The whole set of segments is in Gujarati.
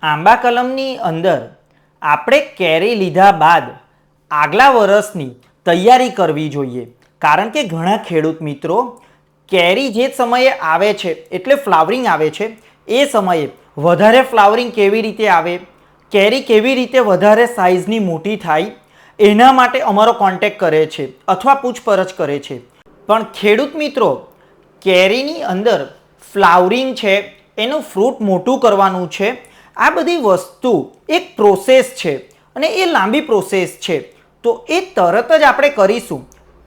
આંબા કલમની અંદર આપણે કેરી લીધા બાદ આગલા વર્ષની તૈયારી કરવી જોઈએ, કારણ કે ઘણા ખેડૂત મિત્રો કેરી જે સમયે આવે છે એટલે ફ્લાવરિંગ આવે છે એ સમયે વધારે ફ્લાવરિંગ કેવી રીતે આવે, કેરી કેવી રીતે વધારે સાઇઝની મોટી થાય એના માટે અમારો કોન્ટેક્ટ કરે છે અથવા પૂછપરછ કરે છે. પણ ખેડૂત મિત્રો, કેરીની અંદર ફ્લાવરિંગ છે, એનું ફ્રૂટ મોટું કરવાનું છે, આ બધી વસ્તુ એક પ્રોસેસ છે અને એ લાંબી પ્રોસેસ છે. તો એ તરત જ આપણે કરીશું,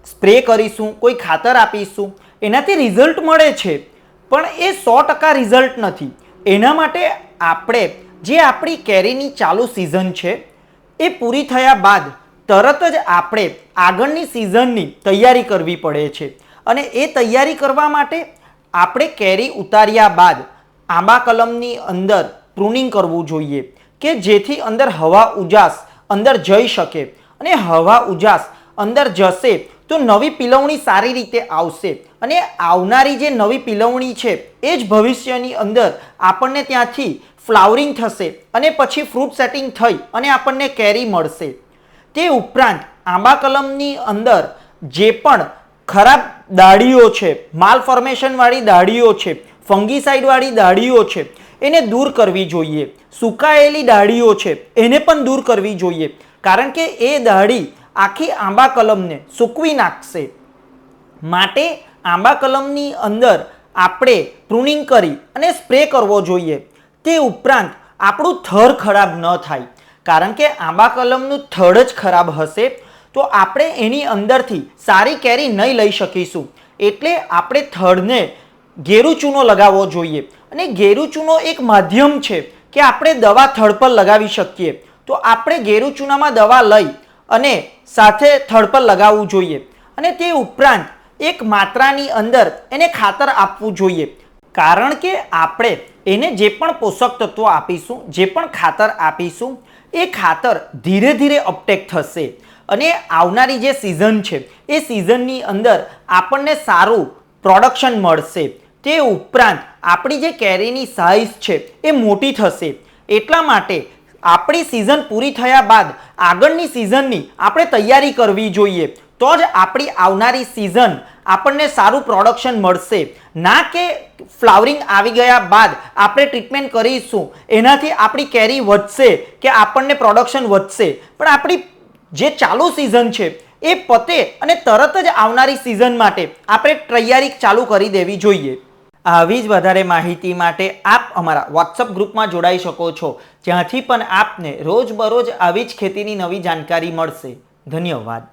સ્પ્રે કરીશું, કોઈ ખાતર આપીશું, એનાથી રિઝલ્ટ મળે છે, પણ એ 100% રિઝલ્ટ નથી. એના માટે આપણે જે આપણી કેરીની ચાલુ સિઝન છે એ પૂરી થયા બાદ તરત જ આપણે આગળની સિઝનની તૈયારી કરવી પડે છે. અને એ તૈયારી કરવા માટે આપણે કેરી ઉતાર્યા બાદ આંબા કલમની અંદર પ્રૂનિંગ કરવું જોઈએ કે જેથી અંદર હવા ઉજાસ અંદર જઈ શકે, અને હવા ઉજાસ અંદર જશે તો નવી પિલવણી સારી રીતે આવશે, અને આવનારી જે નવી પિલવણી છે એ જ ભવિષ્યની અંદર આપણને ત્યાંથી ફ્લાવરિંગ થશે અને પછી ફ્રૂટ સેટિંગ થઈ અને આપણને કેરી મળશે. તે ઉપરાંત આંબા કલમની અંદર જે પણ ખરાબ દાળીઓ છે, માલ ફોર્મેશનવાળી દાળીઓ છે, ફંગીસાઇડવાળી દાળીઓ છે, એને દૂર કરવી જોઈએ. સુકાયેલી દાળીઓ છે એને પણ દૂર કરવી જોઈએ, કારણ કે એ દાળી આખી આંબા કલમને સૂકવી નાખશે. માટે આંબા કલમની અંદર આપણે પ્રૂનિંગ કરી અને સ્પ્રે કરવો જોઈએ. તે ઉપરાંત આપણું થડ ખરાબ ન થાય, કારણ કે આંબા કલમનું થડ જ ખરાબ હશે તો આપણે એની અંદરથી સારી કેરી નહીં લઈ શકીશું. એટલે આપણે થડને ગેરુ ચૂનો લગાવવો જોઈએ, અને ગેરુ ચૂનો એક માધ્યમ છે કે આપણે દવા થડ પર લગાવી શકીએ. તો આપણે ગેરુ ચૂનામાં દવા લઈ અને સાથે થડ પર લગાવવું જોઈએ. અને તે ઉપરાંત એક માત્રાની અંદર એને ખાતર આપવું જોઈએ, કારણ કે આપણે એને જે પણ પોષક તત્વો આપીશું, જે પણ ખાતર આપીશું, એ ખાતર ધીરે ધીરે અપટેક થશે અને આવનારી જે સિઝન છે એ સિઝનની અંદર આપણને સારું પ્રોડક્શન મળશે. તે ઉપરાંત આપણી જે કેરીની સાઇઝ છે એ મોટી થશે. એટલા માટે આપણી સિઝન પૂરી થયા બાદ આગળની સિઝનની આપણે તૈયારી કરવી જોઈએ, તો જ આપણી આવનારી સિઝન આપણને સારું પ્રોડક્શન મળશે. ના કે ફ્લાવરિંગ આવી ગયા બાદ આપણે ટ્રીટમેન્ટ કરીશું એનાથી આપણી કેરી વધશે કે આપણને પ્રોડક્શન વધશે, પણ આપણી જે ચાલુ સિઝન છે એ પતે અને તરત જ આવનારી સિઝન માટે આપણે તૈયારી ચાલુ કરી દેવી જોઈએ. આવી જ વધારે માહિતી માટે આપ અમારા વોટ્સઅપ ગ્રુપમાં જોડાઈ શકો છો, જ્યાંથી પણ આપને રોજબરોજ આવી જ ખેતીની નવી જાણકારી મળશે. ધન્યવાદ.